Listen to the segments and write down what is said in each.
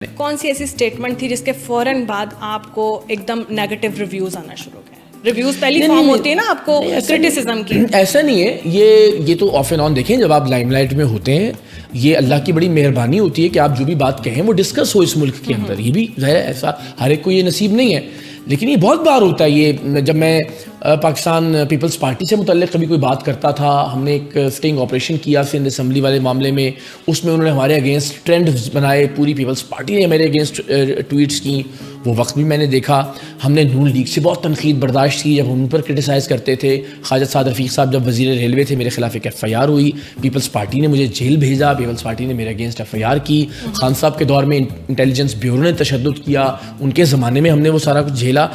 کون سی ایسی اسٹیٹمنٹ تھی جس کے فوراً بعد آپ کو ایک دم نیگیٹو ریویوز آنا شروع ہو گئے؟ ریویوز پہلی فارم ہوتی ہے نا آپ کو کرٹیسزم کی. ایسا نہیں ہے, یہ تو آف اینڈ آن دیکھیں جب آپ لائم لائٹ میں ہوتے ہیں یہ اللہ کی بڑی مہربانی ہوتی ہے کہ آپ جو بھی بات کہیں وہ ڈسکس ہو اس ملک کے اندر. یہ بھی ظاہر ہے ایسا ہر ایک کو یہ نصیب نہیں ہے, لیکن یہ بہت بار ہوتا ہے. یہ جب میں پاکستان پیپلز پارٹی سے متعلق کبھی کوئی بات کرتا تھا, ہم نے ایک اسٹنگ آپریشن کیا سندھ اسمبلی والے معاملے میں, اس میں انہوں نے ہمارے اگینسٹ ٹرینڈ بنائے, پوری پیپلز پارٹی نے میرے اگینسٹ ٹویٹس کی, وہ وقت بھی میں نے دیکھا. ہم نے نون لیگ سے بہت تنقید برداشت کی جب ہم ان پر کرٹیسائز کرتے تھے. خواجہ سعد رفیق صاحب جب وزیر ریلوے تھے میرے خلاف ایک ایف آئی آر ہوئی, پیپلز پارٹی نے مجھے جیل بھیجا, پیپلز پارٹی نے میرے اگینسٹ ایف آئی آر کی. خان صاحب کے دور میں انٹیلیجنس بیورو نے تشدد کیا, ان کے زمانے میں ہم نے وہ سارا کچھ جھیلا.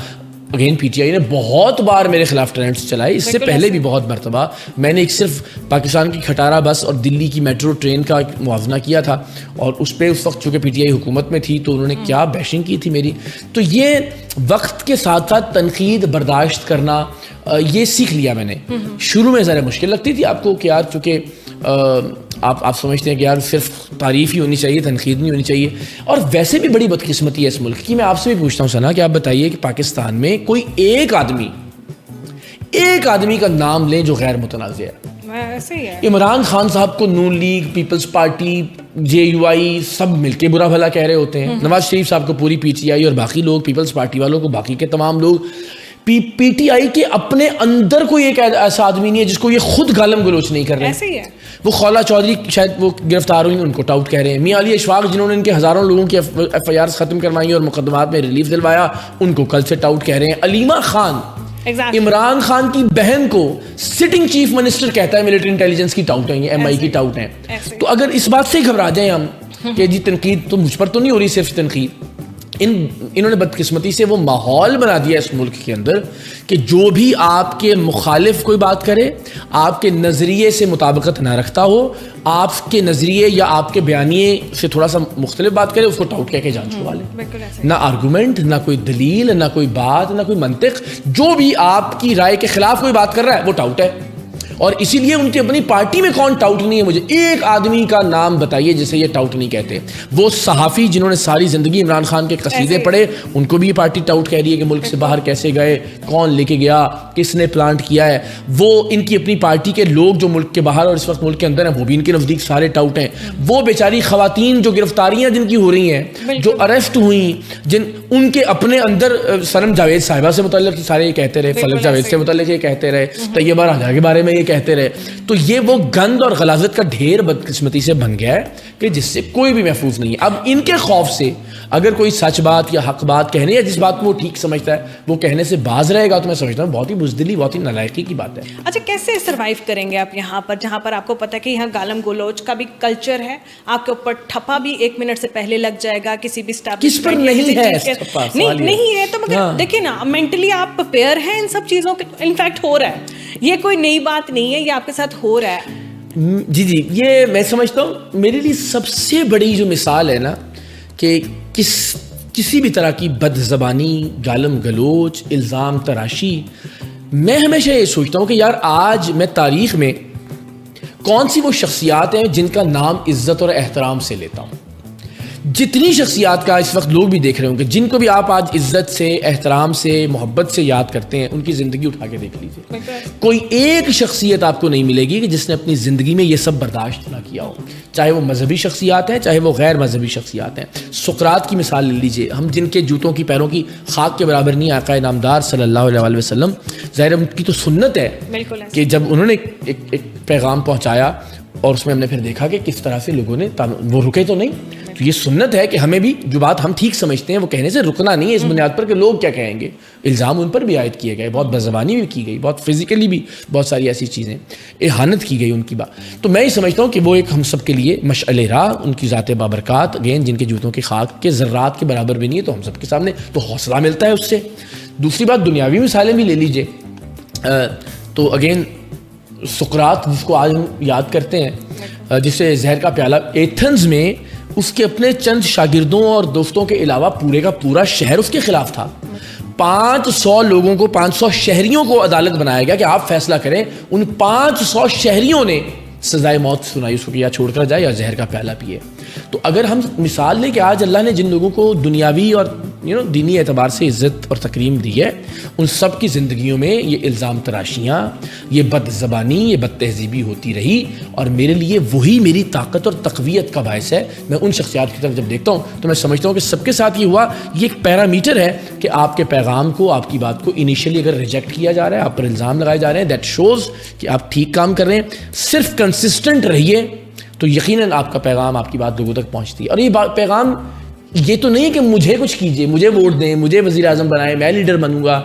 اگین پی ٹی آئی نے بہت بار میرے خلاف ٹرینڈس چلائے, اس سے پہلے بھی بہت مرتبہ. میں نے ایک صرف پاکستان کی کھٹارا بس اور دلی کی میٹرو ٹرین کا موازنہ کیا تھا, اور اس پہ اس وقت چونکہ پی ٹی آئی حکومت میں تھی تو انہوں نے کیا بیشنگ کی تھی میری. تو یہ وقت کے ساتھ ساتھ تنقید برداشت کرنا یہ سیکھ لیا میں نے. شروع میں ذرا مشکل لگتی تھی آپ کو کہ یار چونکہ آپ سمجھتے ہیں کہ یار صرف تعریف ہی ہونی چاہیے, تنقید نہیں ہونی چاہیے. اور ویسے بھی بڑی بدقسمتی ہے اس ملک کی. میں آپ سے بھی پوچھتا ہوں ثنا کہ آپ بتائیے کہ پاکستان میں کوئی ایک آدمی کا نام لیں جو غیر متنازع ہے. عمران خان صاحب کو Noon League, Peoples Party, J U I سب مل کے برا بھلا کہہ رہے ہوتے ہیں. نواز شریف صاحب کو پوری پی ٹی آئی اور باقی لوگ, پیپلز پارٹی والوں کو باقی کے تمام لوگ. پی ٹی آئی کے اپنے اندر کوئی ایک ایسا آدمی نہیں ہے جس کو یہ خود گالم گلوچ نہیں کر رہے. ایسے ہی ہے. وہ خولا چودھری شاید وہ گرفتار ہوئی, ان کو ٹاؤٹ کہہ رہے ہیں. میاں علی اشفاق جنہوں نے ان کے ہزاروں لوگوں کی ایف آئی آر ختم کروائی اور مقدمات میں ریلیف دلوایا, ان کو کل سے ٹاؤٹ کہہ رہے ہیں. علیمہ خان عمران خان کی بہن کو سٹنگ چیف منسٹر کہتا ہے ملٹری انٹیلیجنس کی ٹاؤٹ ہیں, یہ ایم آئی کی ٹاؤٹ ہیں. تو اگر اس بات سے گھبرا جائیں ہم کہ جی تنقید تو مجھ پر تو نہیں ہو رہی صرف تنقید, انہوں نے بدقسمتی سے وہ ماحول بنا دیا اس ملک کے اندر کہ جو بھی آپ کے مخالف کوئی بات کرے, آپ کے نظریے سے مطابقت نہ رکھتا ہو, آپ کے نظریے یا آپ کے بیانیے سے تھوڑا سا مختلف بات کرے, اس کو ٹاؤٹ کہہ کے جان چھوڑا لے. نہ آرگومنٹ, نہ کوئی دلیل, نہ کوئی بات, نہ کوئی منطق. جو بھی آپ کی رائے کے خلاف کوئی بات کر رہا ہے وہ ٹاؤٹ ہے. اور اسی لیے ان کی اپنی پارٹی میں کون ٹاؤٹ نہیں ہے, مجھے ایک آدمی کا نام بتائیے جسے یہ ٹاؤٹ نہیں کہتے. وہ صحافی جنہوں نے ساری زندگی عمران خان کے قصیدے پڑھے, ان کو بھی یہ پارٹی ٹاؤٹ کہہ رہی ہے کہ ملک سے باہر کیسے گئے, کون لے کے گیا, کس نے پلانٹ کیا ہے. وہ ان کی اپنی پارٹی کے لوگ جو ملک کے باہر اور اس وقت ملک کے اندر ہیں وہ بھی ان کے نزدیک سارے ٹاؤٹ ہیں. وہ بیچاری خواتین جو گرفتاریاں جن کی ہو رہی ہیں, جو اریسٹ ہوئیں, ان کے اپنے اندر سنم جاوید صاحبہ سے متعلق سارے یہ کہتے رہے, فلک جاوید سے متعلق یہ کہتے رہے, طیبہ راجہ کے بارے میں یہ کہتے رہے. تو یہ وہ گند اور غلاظت کا ڈھیر بدقسمتی سے بن گیا ہے کہ جس سے کوئی بھی محفوظ نہیں ہے. اب ان کے خوف سے اگر کوئی سچ بات یا حق بات کہنے یا جس بات کو وہ ٹھیک سمجھتا ہے وہ کہنے سے باز رہے گا, تو میں سمجھتا ہوں بہت ہی بزدلی, بہت ہی نالائقی کی بات ہے. اچھا, کیسے سروائیو کریں گے آپ یہاں پر جہاں پر آپ کو پتہ ہے کہ یہاں گالم گلوچ کا بھی کلچر ہے, آپ کے اوپر ٹھپا بھی 1 منٹ سے پہلے لگ جائے گا کسی بھی اسٹاف کس پر نہیں ہے, نہیں ہے. تو مگر دیکھیں نا, مینٹلی آپ پریپیئر ہیں ان سب چیزوں کے. انفیکٹ ہو رہا ہے, یہ کوئی نئی بات نہیں ہے, یہ آپ کے ساتھ ہو رہا ہے. جی یہ میں سمجھتا ہوں میرے لیے سب سے بڑی جو مثال ہے نا کہ کسی بھی طرح کی بد زبانی, گالم گلوچ, الزام تراشی, میں ہمیشہ یہ سوچتا ہوں کہ یار آج میں تاریخ میں کون سی وہ شخصیات ہیں جن کا نام عزت اور احترام سے لیتا ہوں. جتنی شخصیات کا اس وقت لوگ بھی دیکھ رہے ہوں کہ جن کو بھی آپ آج عزت سے, احترام سے, محبت سے یاد کرتے ہیں, ان کی زندگی اٹھا کے دیکھ لیجیے. کوئی ایک شخصیت آپ کو نہیں ملے گی کہ جس نے اپنی زندگی میں یہ سب برداشت نہ کیا ہو, چاہے وہ مذہبی شخصیات ہیں چاہے وہ غیر مذہبی شخصیات ہیں. سقراط کی مثال لے لیجیے, ہم جن کے جوتوں کی پیروں کی خاک کے برابر نہیں, آقا نامدار صلی اللہ علیہ وسلم, ظاہر ان کی تو سنت ہے کہ جب انہوں نے ایک پیغام پہنچایا اور اس میں ہم نے پھر دیکھا کہ کس طرح سے لوگوں نے, وہ رکے تو نہیں. تو یہ سنت ہے کہ ہمیں بھی جو بات ہم ٹھیک سمجھتے ہیں وہ کہنے سے رکنا نہیں ہے اس بنیاد پر کہ لوگ کیا کہیں گے. الزام ان پر بھی عائد کیے گئے, بہت بزبانی بھی کی گئی, بہت فزیکلی بھی بہت ساری ایسی چیزیں, اہانت کی گئی ان کی بات. تو میں یہ سمجھتا ہوں کہ وہ ایک ہم سب کے لیے مشعل راہ, ان کی ذات بابرکات, اگین جن کے جوتوں کی خاک کے ذرات کے برابر بھی نہیں ہے, تو ہم سب کے سامنے تو حوصلہ ملتا ہے اس سے. دوسری بات دنیاوی مثالیں بھی لے لیجیے, تو اگین سقراط جس کو آج ہم یاد کرتے ہیں, جسے زہر کا پیالہ, ایتھنز میں اس کے اپنے چند شاگردوں اور دوستوں کے علاوہ پورے کا پورا شہر اس کے خلاف تھا. 500 لوگوں کو, 500 شہریوں کو عدالت بنایا گیا کہ آپ فیصلہ کریں. ان 500 شہریوں نے سزائے موت سنائی اس کو کہ یا چھوڑ کر جائے یا زہر کا پیالہ پیے. تو اگر ہم مثال لیں کہ آج اللہ نے جن لوگوں کو دنیاوی اور دینی اعتبار سے عزت اور تکریم دی ہے, ان سب کی زندگیوں میں یہ الزام تراشیاں, یہ بد زبانی, یہ بد تہذیبی ہوتی رہی, اور میرے لیے وہی میری طاقت اور تقویت کا باعث ہے. میں ان شخصیات کی طرف جب دیکھتا ہوں تو میں سمجھتا ہوں کہ سب کے ساتھ یہ ہوا, یہ ایک پیرامیٹر ہے کہ آپ کے پیغام کو, آپ کی بات کو انیشلی اگر ریجیکٹ کیا جا رہا ہے, آپ پر الزام لگائے جا رہے ہیں, دیٹ شوز کہ آپ ٹھیک کام کر رہے ہیں. صرف کنسسٹنٹ رہیے تو یقیناً آپ کا پیغام, آپ کی بات لوگوں تک پہنچتی ہے. اور یہ پیغام یہ تو نہیں کہ مجھے کچھ کیجیے, مجھے ووٹ دیں, مجھے وزیر اعظم بنائیں, میں لیڈر بنوں گا,